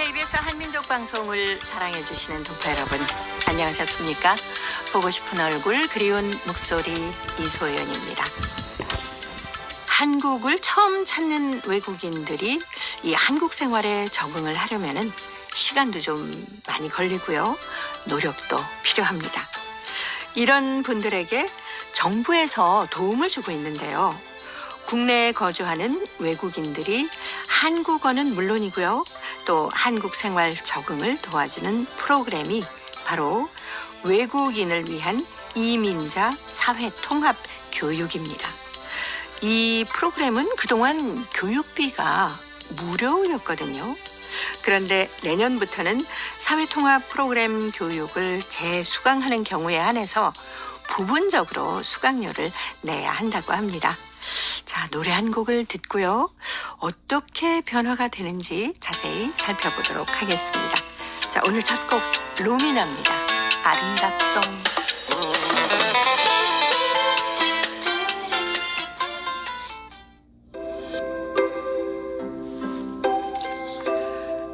KBS 한민족 방송을 사랑해 주시는 동포 여러분, 안녕하셨습니까? 보고 싶은 얼굴, 그리운 목소리 이소연입니다. 한국을 처음 찾는 외국인들이 이 한국 생활에 적응을 하려면은 시간도 좀 많이 걸리고요. 노력도 필요합니다. 이런 분들에게 정부에서 도움을 주고 있는데요. 국내에 거주하는 외국인들이 한국어는 물론이고요. 또 한국 생활 적응을 도와주는 프로그램이 바로 외국인을 위한 이민자 사회통합 교육입니다. 이 프로그램은 그동안 교육비가 무료였거든요. 그런데 내년부터는 사회통합 프로그램 교육을 재수강하는 경우에 한해서 부분적으로 수강료를 내야 한다고 합니다. 자, 노래 한 곡을 듣고요. 어떻게 변화가 되는지 자세히 살펴보도록 하겠습니다. 자, 오늘 첫 곡 로미나입니다. 아름답송.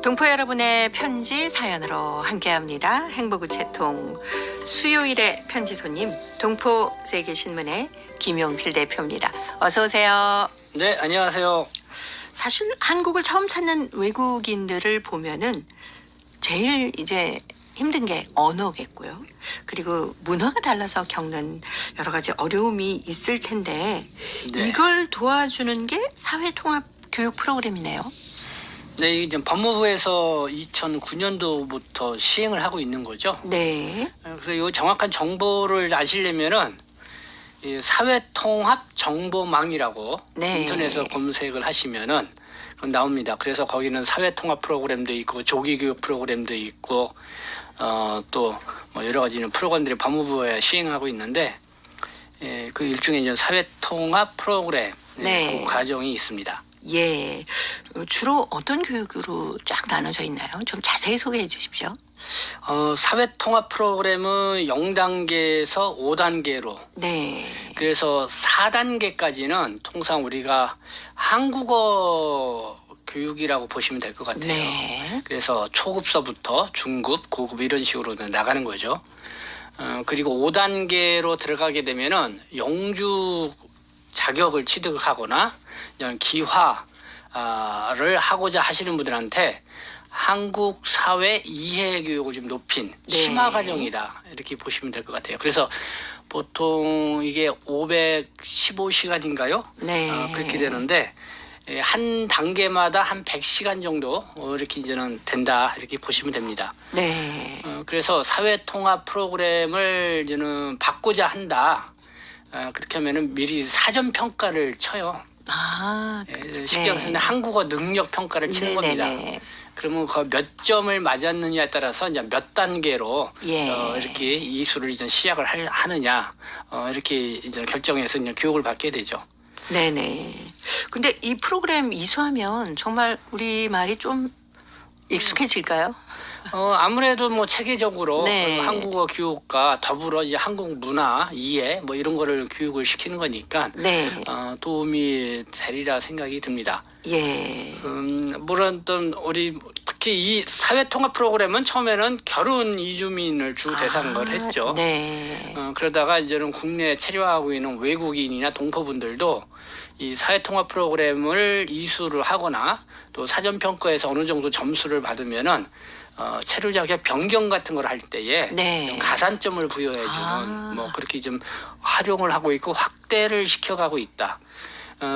동포 여러분의 편지 사연으로 함께합니다. 행복우체통 수요일의 편지 손님 동포 세계신문의 김용필 대표입니다. 어서 오세요. 네, 안녕하세요. 사실 한국을 처음 찾는 외국인들을 보면은 제일 이제 힘든 게 언어겠고요. 그리고 문화가 달라서 겪는 여러 가지 어려움이 있을 텐데 네. 이걸 도와주는 게 사회통합 교육 프로그램이네요. 네, 이제 법무부에서 2009년도부터 시행을 하고 있는 거죠. 네. 그래서 이 정확한 정보를 아시려면은 이 사회통합 정보망이라고 네. 인터넷에서 검색을 하시면은 그건 나옵니다. 그래서 거기는 사회통합 프로그램도 있고 조기교육 프로그램도 있고 또 뭐 여러 가지 프로그램들이 법무부에 시행하고 있는데 그 일종의 이제 사회통합 프로그램 네. 그 과정이 있습니다. 예. 주로 어떤 교육으로 쫙 나눠져 있나요? 좀 자세히 소개해 주십시오. 사회통합 프로그램은 0단계에서 5단계로 네. 그래서 4단계까지는 통상 우리가 한국어 교육이라고 보시면 될 것 같아요. 네. 그래서 초급서부터 중급, 고급 이런 식으로 나가는 거죠. 그리고 5단계로 들어가게 되면은 영주 자격을 취득을 하거나 기화를 하고자 하시는 분들한테 한국 사회 이해 교육을 좀 높인 네. 심화 과정이다 이렇게 보시면 될 것 같아요. 그래서 보통 이게 515시간인가요? 네. 그렇게 되는데 한 단계마다 한 100시간 정도 이렇게 이제는 된다 이렇게 보시면 됩니다. 네. 그래서 사회통합 프로그램을 이제는 받고자 한다. 그렇게 하면은 미리 사전 평가를 쳐요. 아, 쉽게 말해서 한국어 능력 평가를 치는 겁니다. 그러면 그 몇 점을 맞았느냐에 따라서 이제 몇 단계로 예. 이렇게 이수를 이제 시작을 하느냐 이렇게 이제 결정해서 이제 교육을 받게 되죠. 네네. 근데 이 프로그램 이수하면 정말 우리 말이 좀 익숙해질까요? 아무래도 뭐 체계적으로 네. 한국어 교육과 더불어 이제 한국 문화 이해 뭐 이런 거를 교육을 시키는 거니까 네. 도움이 되리라 생각이 듭니다. 예. 물론 또 우리 특히 이 사회통합 프로그램은 처음에는 결혼 이주민을 주 대상으로 했죠. 네. 그러다가 이제는 국내에 체류하고 있는 외국인이나 동포분들도 이 사회통합 프로그램을 이수를 하거나 또 사전평가에서 어느 정도 점수를 받으면은 체류 자격 변경 같은 걸 할 때에 네. 좀 가산점을 부여해주는 뭐 그렇게 좀 활용을 하고 있고 확대를 시켜가고 있다.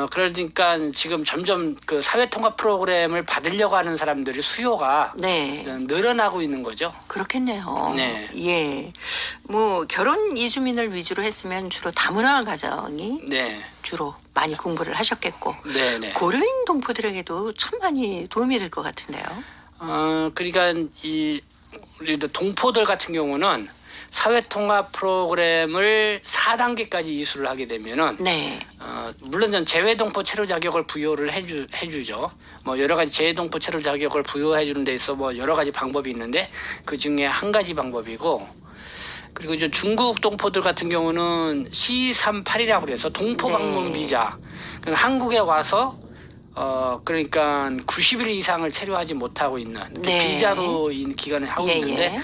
그러니까 지금 점점 그 사회통합 프로그램을 받으려고 하는 사람들의 수요가 네. 늘어나고 있는 거죠. 그렇겠네요. 네. 예. 뭐 결혼 이주민을 위주로 했으면 주로 다문화 가정이 네, 주로 많이 공부를 하셨겠고 네, 네. 고려인 동포들에게도 참 많이 도움이 될 것 같은데요. 그러니까 우리 동포들 같은 경우는 사회통합 프로그램을 4단계까지 이수를 하게 되면은 네. 물론 전 재외동포 체류 자격을 부여를 해주죠. 뭐 여러 가지 재외동포 체류 자격을 부여해 주는 데 있어 뭐 여러 가지 방법이 있는데 그 중에 한 가지 방법이고, 그리고 이제 중국 동포들 같은 경우는 C38이라고 그래서 동포 방문 비자. 한국에 와서 그러니까 90일 이상을 체류하지 못하고 있는 네. 비자로 기간을 하고 예, 있는데 예.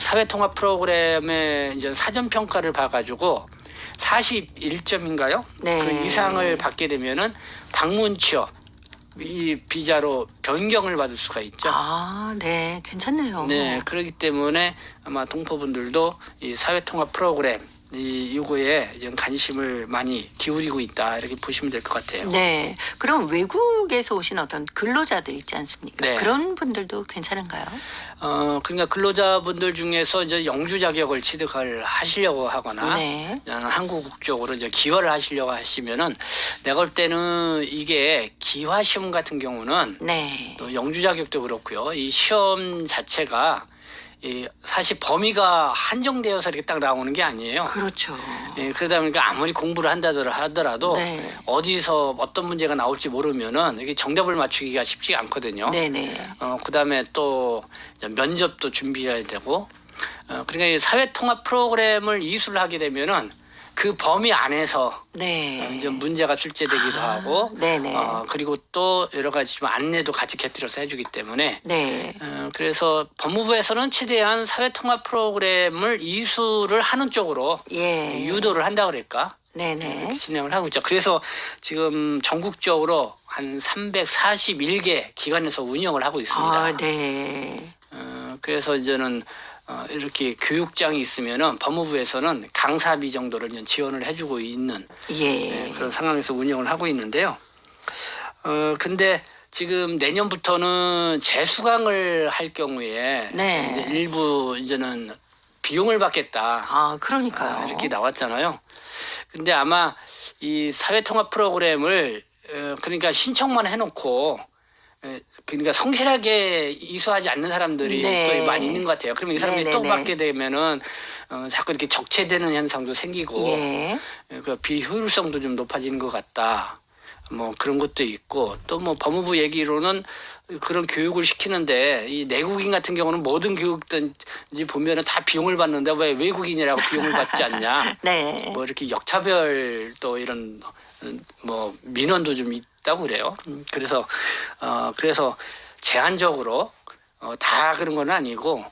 사회통합 프로그램의 이제 사전 평가를 봐가지고 41점인가요? 네. 그 이상을 받게 되면은 방문 취업 이 비자로 변경을 받을 수가 있죠. 아, 네, 괜찮네요. 네, 그렇기 때문에 아마 동포분들도 이 사회통합 프로그램 이거에 이제 관심을 많이 기울이고 있다 이렇게 보시면 될 것 같아요. 네, 그럼 외국에서 오신 어떤 근로자들 있지 않습니까? 네. 그런 분들도 괜찮은가요? 그러니까 근로자분들 중에서 이제 영주 자격을 취득을 하시려고 하거나 네. 한국 국적으로 이제 기화를 하시려고 하시면은 내가 볼 때는 이게 기화 시험 같은 경우는 네. 또 영주 자격도 그렇고요. 이 시험 자체가 사실 범위가 한정되어서 이렇게 딱 나오는 게 아니에요. 그렇죠. 그러다 보니까 아무리 공부를 하더라도 네. 어디서 어떤 문제가 나올지 모르면은 이게 정답을 맞추기가 쉽지가 않거든요. 네네. 그다음에 또 면접도 준비해야 되고, 그러니까 이 사회통합 프로그램을 이수를 하게 되면은 그 범위 안에서 네. 이제 문제가 출제되기도 하고, 네네. 그리고 또 여러 가지 좀 안내도 같이 곁들여서 해주기 때문에, 네. 그래서 법무부에서는 최대한 사회통합 프로그램을 이수를 하는 쪽으로 예. 유도를 한다 그럴까? 네네. 이렇게 진행을 하고 있죠. 그래서 지금 전국적으로 한 341개 기관에서 운영을 하고 있습니다. 아, 네. 그래서 이제는 이렇게 교육장이 있으면은 법무부에서는 강사비 정도를 이제 지원을 해주고 있는 예. 그런 상황에서 운영을 하고 있는데요. 근데 지금 내년부터는 재수강을 할 경우에 네. 이제 일부 이제는 비용을 받겠다. 아, 그러니까요. 이렇게 나왔잖아요. 근데 아마 이 사회통합 프로그램을 그러니까 신청만 해놓고 그러니까 성실하게 이수하지 않는 사람들이 네. 또 많이 있는 것 같아요. 그러면 이 사람들이 네네네. 또 받게 되면은 자꾸 이렇게 적체되는 현상도 생기고 예. 그 비효율성도 좀 높아지는 것 같다. 뭐 그런 것도 있고 또 뭐 법무부 얘기로는 그런 교육을 시키는데 이 내국인 같은 경우는 모든 교육든지 보면은 다 비용을 받는데 왜 외국인이라고 비용을 받지 않냐? 네. 뭐 이렇게 역차별 또 이런 뭐 민원도 좀 있다고 그래요. 그래서 제한적으로 다 그런 건 아니고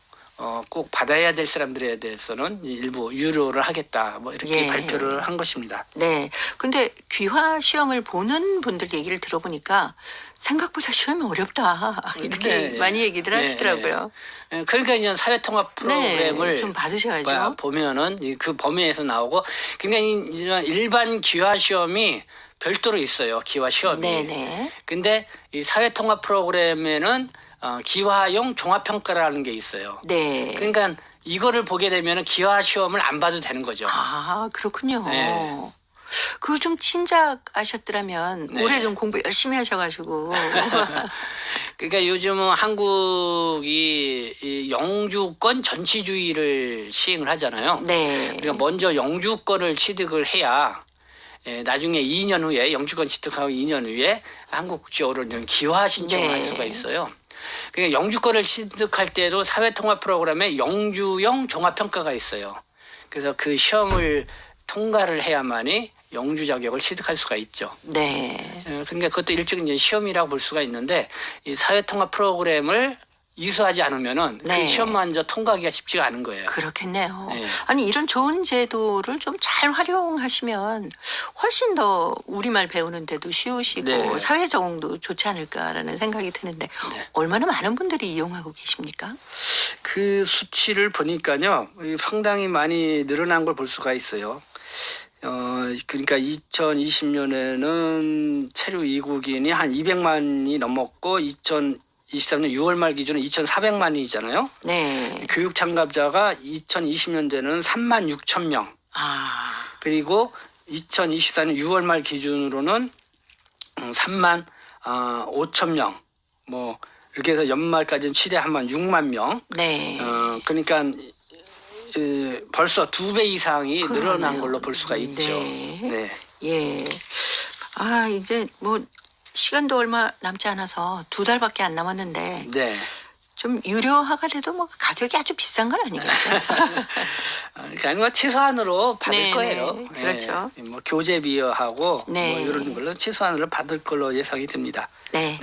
꼭 받아야 될 사람들에 대해서는 일부 유료를 하겠다. 뭐 이렇게 예. 발표를 한 것입니다. 네. 근데 귀화 시험을 보는 분들 얘기를 들어보니까 생각보다 시험이 어렵다. 이렇게 네, 많이 얘기들 네, 하시더라고요. 그러니까 이제 사회통합 프로그램을 네. 좀 받으셔야죠. 보면은 그 범위에서 나오고 그러니까 이제 일반 기화 시험이 별도로 있어요. 기화 시험이. 네네. 근데 이 사회통합 프로그램에는 기화용 종합평가라는 게 있어요. 네. 그러니까 이거를 보게 되면 기화 시험을 안 봐도 되는 거죠. 아, 그렇군요. 네. 그거 좀 친작하셨더라면 네. 올해 좀 공부 열심히 하셔가지고. 그러니까 요즘은 한국이 이 영주권 전치주의를 시행을 하잖아요. 네. 그러니까 먼저 영주권을 취득을 해야 나중에 2년 후에 영주권 취득하고 2년 후에 한국 국적으로 기화 신청을 네. 할 수가 있어요. 그러니까 영주권을 취득할 때도 사회통합 프로그램에 영주형 종합평가가 있어요. 그래서 그 시험을 통과를 해야만이 영주 자격을 취득할 수가 있죠. 네. 그러니까 그것도 일종의 이제 시험이라고 볼 수가 있는데 이 사회통합 프로그램을 이수하지 않으면은 네. 그 시험만 통과하기가 쉽지가 않은 거예요. 그렇겠네요. 네. 아니, 이런 좋은 제도를 좀 잘 활용하시면 훨씬 더 우리말 배우는데도 쉬우시고 네. 사회 적응도 좋지 않을까라는 생각이 드는데 네. 얼마나 많은 분들이 이용하고 계십니까? 그 수치를 보니까요, 상당히 많이 늘어난 걸 볼 수가 있어요. 그러니까 2020년에는 체류 이국인이 한 200만이 넘었고 2023년 6월 말 기준은 2,400만이잖아요. 네. 교육 참가자가 2020년도에는 3만 6천 명. 아, 그리고 2024년 6월 말 기준으로는 3만 5천 명. 뭐 이렇게 해서 연말까지는 최대 한 6만 명. 네. 그러니까 벌써 2배 이상이 그러네요. 늘어난 걸로 볼 수가 있죠. 네. 네. 예. 아, 이제 뭐 시간도 얼마 남지 않아서 2달밖에 안 남았는데 네. 좀 유료화가 돼도 뭐 가격이 아주 비싼 건 아니겠죠. 그러니까 뭐 최소한으로 받을 네, 거예요. 네, 그렇죠. 예, 뭐 교재 비용하고 네. 뭐 이런 걸로 최소한으로 받을 걸로 예상이 됩니다. 네.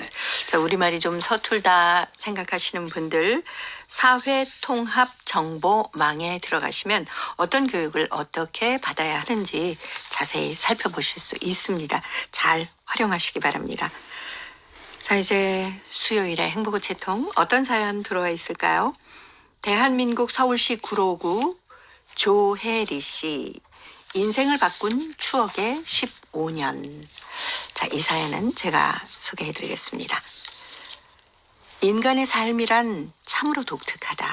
자, 우리말이 좀 서툴다 생각하시는 분들 사회통합정보망에 들어가시면 어떤 교육을 어떻게 받아야 하는지 자세히 살펴보실 수 있습니다. 잘 활용하시기 바랍니다. 자, 이제 수요일에 행복의 채통 어떤 사연 들어와 있을까요? 대한민국 서울시 구로구 조혜리 씨. 인생을 바꾼 추억의 15년. 자, 이 사연은 제가 소개해 드리겠습니다. 인간의 삶이란 참으로 독특하다.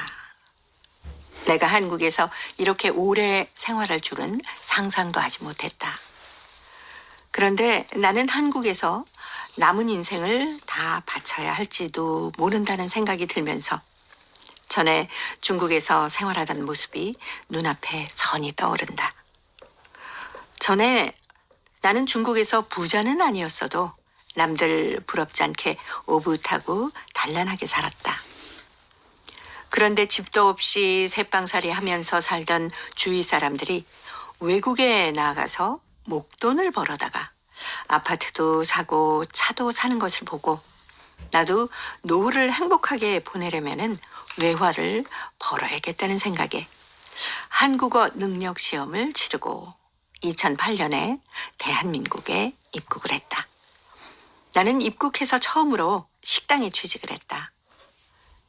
내가 한국에서 이렇게 오래 생활할 줄은 상상도 하지 못했다. 그런데 나는 한국에서 남은 인생을 다 바쳐야 할지도 모른다는 생각이 들면서 전에 중국에서 생활하던 모습이 눈앞에 선이 떠오른다. 전에 나는 중국에서 부자는 아니었어도 남들 부럽지 않게 오붓하고 단란하게 살았다. 그런데 집도 없이 새빵살이 하면서 살던 주위 사람들이 외국에 나가서 목돈을 벌어다가 아파트도 사고 차도 사는 것을 보고 나도 노후를 행복하게 보내려면은 외화를 벌어야겠다는 생각에 한국어 능력 시험을 치르고 2008년에 대한민국에 입국을 했다. 나는 입국해서 처음으로 식당에 취직을 했다.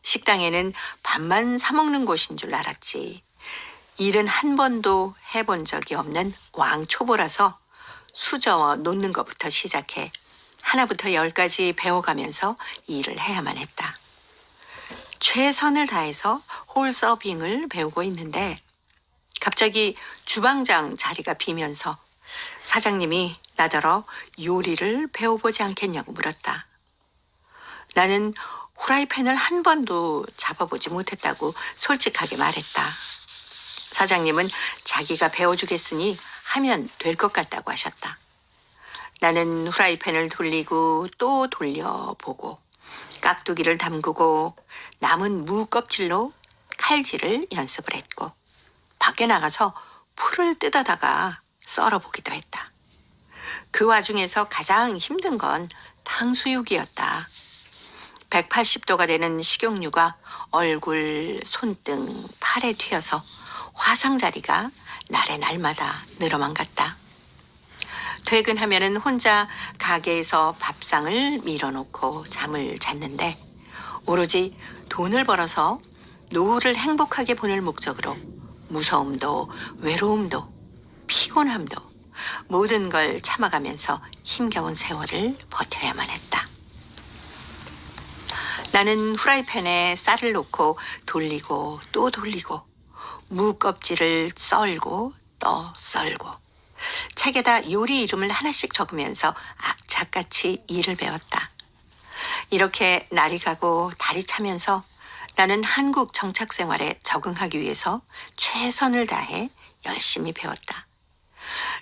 식당에는 밥만 사 먹는 곳인 줄 알았지. 일은 한 번도 해본 적이 없는 왕초보라서 수저어 놓는 것부터 시작해 하나부터 10까지 배워가면서 일을 해야만 했다. 최선을 다해서 홀 서빙을 배우고 있는데 갑자기 주방장 자리가 비면서 사장님이 나더러 요리를 배워보지 않겠냐고 물었다. 나는 후라이팬을 한 번도 잡아보지 못했다고 솔직하게 말했다. 사장님은 자기가 배워주겠으니 하면 될 것 같다고 하셨다. 나는 후라이팬을 돌리고 또 돌려보고 깍두기를 담그고 남은 무 껍질로 칼질을 연습을 했고 밖에 나가서 풀을 뜯어다가 썰어보기도 했다. 그 와중에서 가장 힘든 건 탕수육이었다. 180도가 되는 식용유가 얼굴, 손등, 팔에 튀어서 화상자리가 날에 날마다 늘어만 갔다. 퇴근하면은 혼자 가게에서 밥상을 밀어놓고 잠을 잤는데 오로지 돈을 벌어서 노후를 행복하게 보낼 목적으로 무서움도 외로움도 피곤함도 모든 걸 참아가면서 힘겨운 세월을 버텨야만 했다. 나는 후라이팬에 쌀을 넣고 돌리고 또 돌리고 무 껍질을 썰고 또 썰고 책에다 요리 이름을 하나씩 적으면서 악착같이 일을 배웠다. 이렇게 날이 가고 달이 차면서 나는 한국 정착 생활에 적응하기 위해서 최선을 다해 열심히 배웠다.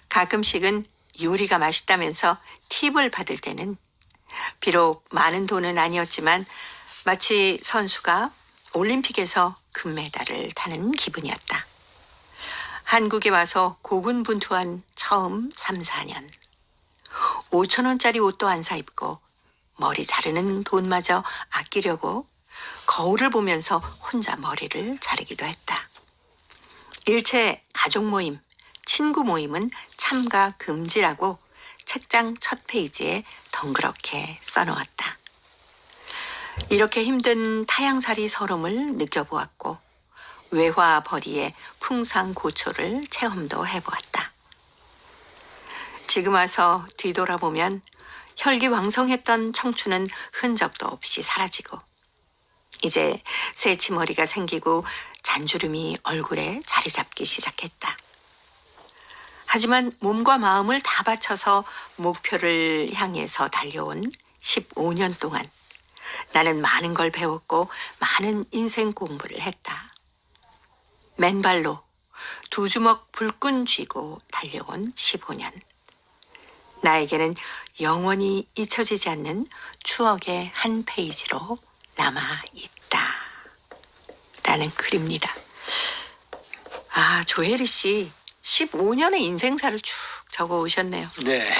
가끔씩은 요리가 맛있다면서 팁을 받을 때는 비록 많은 돈은 아니었지만 마치 선수가 올림픽에서 금메달을 타는 기분이었다. 한국에 와서 고군분투한 처음 3, 4년. 5,000원짜리 옷도 안 사 입고 머리 자르는 돈마저 아끼려고 거울을 보면서 혼자 머리를 자르기도 했다. 일체 가족 모임, 친구 모임은 참가 금지라고 책장 첫 페이지에 덩그렇게 써놓았다. 이렇게 힘든 타양살이 서름을 느껴보았고 외화벌이의 풍상고초를 체험도 해보았다. 지금 와서 뒤돌아보면 혈기왕성했던 청춘은 흔적도 없이 사라지고 이제 새치머리가 생기고 잔주름이 얼굴에 자리 잡기 시작했다. 하지만 몸과 마음을 다 바쳐서 목표를 향해서 달려온 15년 동안 나는 많은 걸 배웠고 많은 인생 공부를 했다. 맨발로 두 주먹 불끈 쥐고 달려온 15년. 나에게는 영원히 잊혀지지 않는 추억의 한 페이지로 남아 있다. 라는 글입니다. 아, 조혜리 씨 15년의 인생사를 쭉 적어 오셨네요. 네.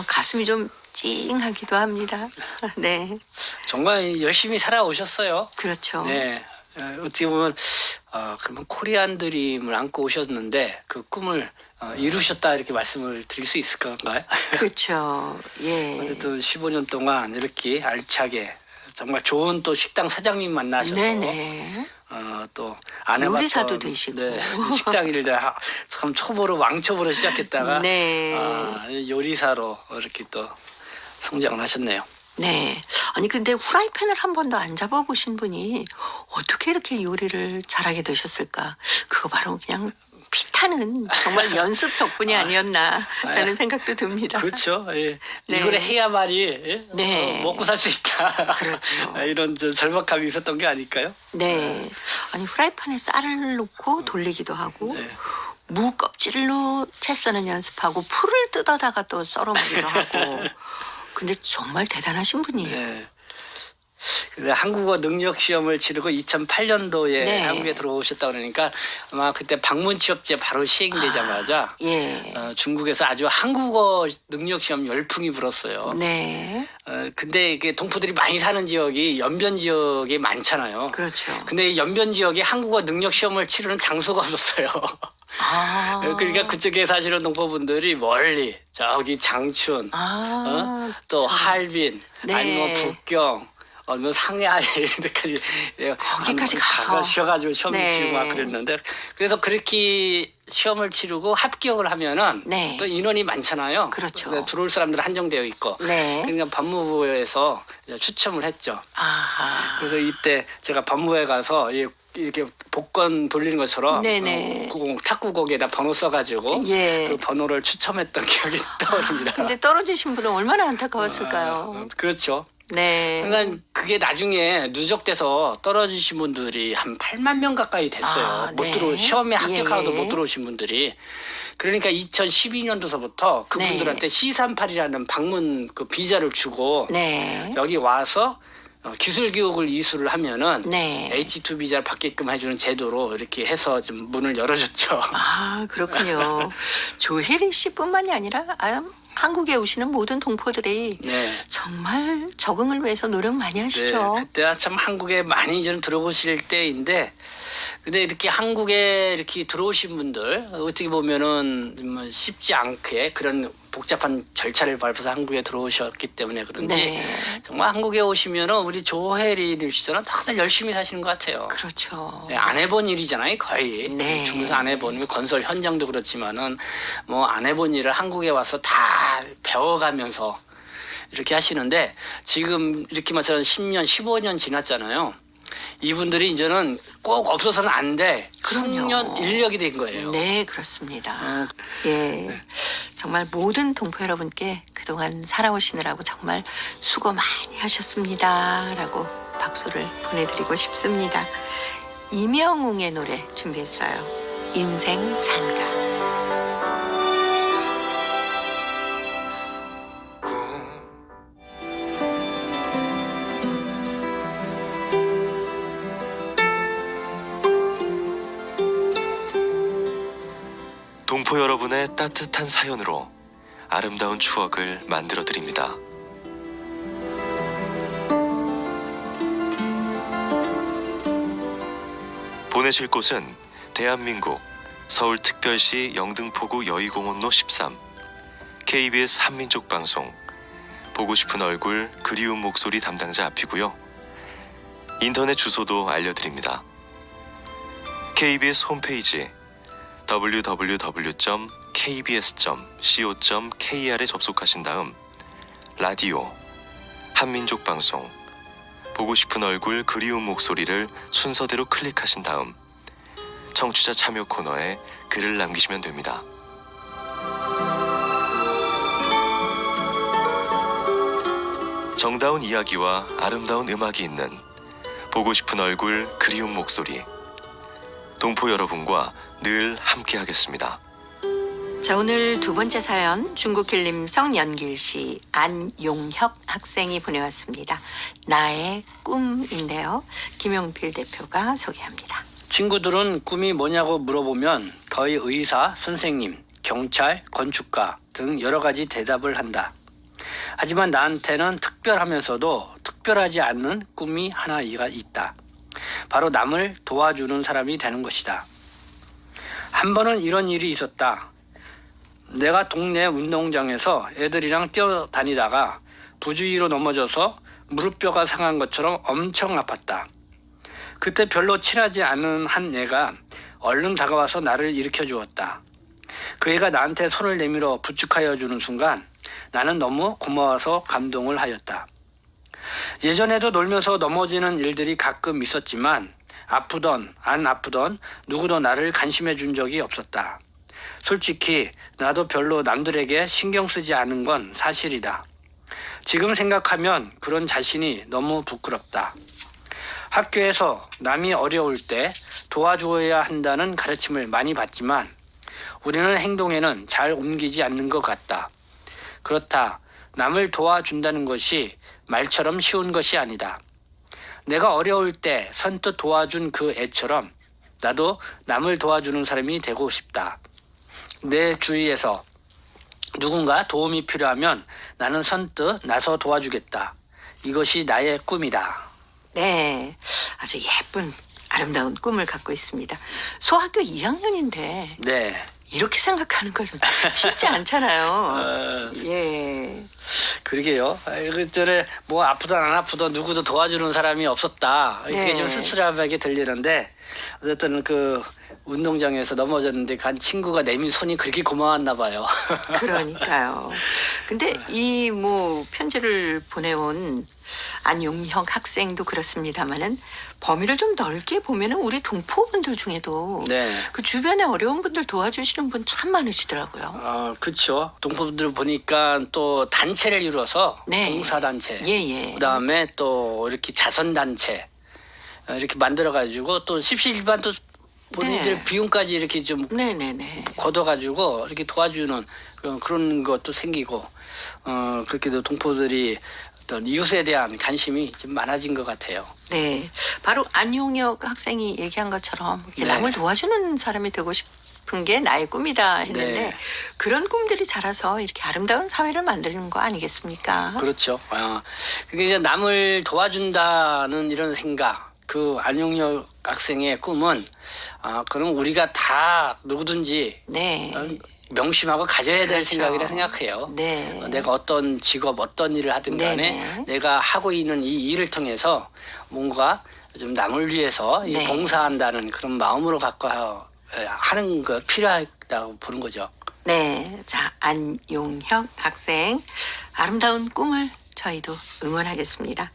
가슴이 좀 찡하기도 합니다. 네. 정말 열심히 살아오셨어요. 그렇죠. 네. 어떻게 보면 그러면 코리안 드림을 안고 오셨는데 그 꿈을 이루셨다 이렇게 말씀을 드릴 수 있을 건가요? 그렇죠. 예. 어쨌든 15년 동안 이렇게 알차게 정말 좋은 또 식당 사장님 만나셔서 네네. 또 안 해봤던 요리사도 되시고. 네, 식당 일을 참 초보로 왕초보로 시작했다가 네. 요리사로 이렇게 또 성장을 하셨네요. 네. 아니 근데 후라이팬을 한 번도 안 잡아보신 분이 어떻게 이렇게 요리를 잘하게 되셨을까? 그거 바로 그냥 피타는 정말 연습 덕분이 아니었나라는 생각도 듭니다. 그렇죠. 예. 네. 이걸 해야만이 예? 네. 먹고 살 수 있다. 그렇죠. 이런 절박함이 있었던 게 아닐까요? 네. 아니 후라이팬에 쌀을 넣고 돌리기도 하고 네. 무 껍질로 채 써는 연습하고 풀을 뜯어다가 또 썰어먹기도 하고. 근데 정말 대단하신 분이에요. 네. 근데 한국어 능력 시험을 치르고 2008년도에 네. 한국에 들어오셨다 그러니까 아마 그때 방문 취업제 바로 시행되자마자 예. 중국에서 아주 한국어 능력 시험 열풍이 불었어요. 네. 근데 이게 동포들이 많이 사는 지역이 연변 지역이 많잖아요. 그렇죠. 근데 이 연변 지역에 한국어 능력 시험을 치르는 장소가 없었어요. 아. 그러니까 그쪽에 사시는 동포분들이 멀리 저기 장춘, 또 참. 할빈, 네. 아니면 북경, 뭐 상하이 이런 데까지 거기까지 가서. 가셔가지고 시험을 네. 치르고 막 그랬는데 그래서 그렇게 시험을 치르고 합격을 하면은 네. 또 인원이 많잖아요. 그렇죠. 근데 들어올 사람들은 한정되어 있고. 네. 그러니까 법무부에서 추첨을 했죠. 아하. 그래서 이때 제가 법무부에 가서 이렇게 복권 돌리는 것처럼 네네. 탁구공에다 번호 써가지고 예. 그 번호를 추첨했던 기억이 떠오릅니다. 근데 떨어지신 분은 얼마나 안타까웠을까요? 그렇죠. 네. 그러니까 그게 나중에 누적돼서 떨어지신 분들이 한 8만 명 가까이 됐어요. 아, 못 네. 들어 시험에 합격하고도 예. 못 들어오신 분들이. 그러니까 2012년도서부터 그분들한테 네. C38이라는 방문 그 비자를 주고 네. 여기 와서 기술 교육을 이수를 하면은 네. H2 비자를 받게끔 해주는 제도로 이렇게 해서 좀 문을 열어줬죠. 아, 그렇군요. 조혜리 씨뿐만이 아니라 한국에 오시는 모든 동포들이 네. 정말 적응을 위해서 노력 많이 하시죠. 네, 그때가 참 한국에 많이 좀 들어오실 때인데, 근데 이렇게 한국에 이렇게 들어오신 분들 어떻게 보면은 뭐 쉽지 않게 그런 복잡한 절차를 밟아서 한국에 들어오셨기 때문에 그런지 네. 정말 한국에 오시면은 우리 조혜리 씨처럼 다들 열심히 사시는 것 같아요. 그렇죠. 네, 안 해본 일이잖아요, 거의. 네. 중국에서 안 해본 건설 현장도 그렇지만은 뭐 안 해본 일을 한국에 와서 다 배워가면서 이렇게 하시는데 지금 이렇게 말처럼 10년, 15년 지났잖아요. 이분들이 이제는 꼭 없어서는 안 돼. 그럼요. 숙련 인력이 된 거예요. 네, 그렇습니다. 예. 정말 모든 동포 여러분께 그동안 살아오시느라고 정말 수고 많이 하셨습니다. 라고 박수를 보내드리고 싶습니다. 이명웅의 노래 준비했어요. 인생 잔가. 동포 여러분의 따뜻한 사연으로 아름다운 추억을 만들어 드립니다. 보내실 곳은 대한민국 서울특별시 영등포구 여의공원로 13 KBS 한민족 방송 보고 싶은 얼굴 그리운 목소리 담당자 앞이고요. 인터넷 주소도 알려드립니다. KBS 홈페이지 www.kbs.co.kr에 접속하신 다음 라디오, 한민족 방송, 보고 싶은 얼굴 그리운 목소리를 순서대로 클릭하신 다음 청취자 참여 코너에 글을 남기시면 됩니다. 정다운 이야기와 아름다운 음악이 있는 보고 싶은 얼굴 그리운 목소리 동포 여러분과 늘 함께하겠습니다. 자, 오늘 두 번째 사연 중국 길림성 연길시 안용혁 학생이 보내왔습니다. 나의 꿈인데요. 김용필 대표가 소개합니다. 친구들은 꿈이 뭐냐고 물어보면 거의 의사, 선생님, 경찰, 건축가 등 여러 가지 대답을 한다. 하지만 나한테는 특별하면서도 특별하지 않는 꿈이 하나가 있다. 바로 남을 도와주는 사람이 되는 것이다. 한 번은 이런 일이 있었다. 내가 동네 운동장에서 애들이랑 뛰어다니다가 부주의로 넘어져서 무릎뼈가 상한 것처럼 엄청 아팠다. 그때 별로 친하지 않은 한 애가 얼른 다가와서 나를 일으켜 주었다. 그 애가 나한테 손을 내밀어 부축하여 주는 순간 나는 너무 고마워서 감동을 하였다. 예전에도 놀면서 넘어지는 일들이 가끔 있었지만 아프던 안 아프던 누구도 나를 간심해 준 적이 없었다. 솔직히 나도 별로 남들에게 신경 쓰지 않은 건 사실이다. 지금 생각하면 그런 자신이 너무 부끄럽다. 학교에서 남이 어려울 때 도와줘야 한다는 가르침을 많이 받지만 우리는 행동에는 잘 옮기지 않는 것 같다. 그렇다. 남을 도와준다는 것이 말처럼 쉬운 것이 아니다. 내가 어려울 때 선뜻 도와준 그 애처럼 나도 남을 도와주는 사람이 되고 싶다. 내 주위에서 누군가 도움이 필요하면 나는 선뜻 나서 도와주겠다. 이것이 나의 꿈이다. 네, 아주 예쁜 아름다운 꿈을 갖고 있습니다. 소학교 2학년인데 네. 이렇게 생각하는 건 쉽지 않잖아요. 예. 그러게요. 그 전에 뭐 아프든 안 아프든 누구도 도와주는 사람이 없었다. 그게 네. 좀 씁쓸하게 들리는데 어쨌든 그 운동장에서 넘어졌는데 간 친구가 내민 손이 그렇게 고마웠나 봐요. 그러니까요. 근데 이 뭐 편지를 보내온 안용혁 학생도 그렇습니다만은 범위를 좀 넓게 보면은 우리 동포분들 중에도 네. 그 주변에 어려운 분들 도와주시는 분 참 많으시더라고요. 그렇죠. 동포분들 보니까 또 단체를 이루어서 네. 봉사단체, 예. 그다음에 또 이렇게 자선단체 이렇게 만들어가지고 또 십시일반 또 본인들 네. 비용까지 이렇게 좀 네네네. 걷어가지고 이렇게 도와주는 그런 것도 생기고 그렇게도 동포들이 어떤 이웃에 대한 관심이 좀 많아진 것 같아요. 네. 바로 안용혁 학생이 얘기한 것처럼 이렇게 네. 남을 도와주는 사람이 되고 싶은 게 나의 꿈이다 했는데 네. 그런 꿈들이 자라서 이렇게 아름다운 사회를 만드는 거 아니겠습니까? 그렇죠. 그게 이제 남을 도와준다는 이런 생각, 그 안용혁 학생의 꿈은 그럼 우리가 다 누구든지 네. 명심하고 가져야 될 그렇죠. 생각이라 생각해요. 네. 내가 어떤 직업, 어떤 일을 하든 간에 네네. 내가 하고 있는 이 일을 통해서 뭔가 좀 남을 위해서 이 네. 봉사한다는 그런 마음으로 갖고 하는 거 필요하다고 보는 거죠. 네. 자, 안용혁 학생 아름다운 꿈을 저희도 응원하겠습니다.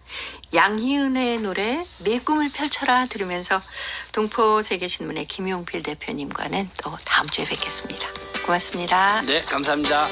양희은의 노래 내 꿈을 펼쳐라 들으면서 동포세계신문의 김용필 대표님과는 또 다음 주에 뵙겠습니다. 고맙습니다. 네, 감사합니다.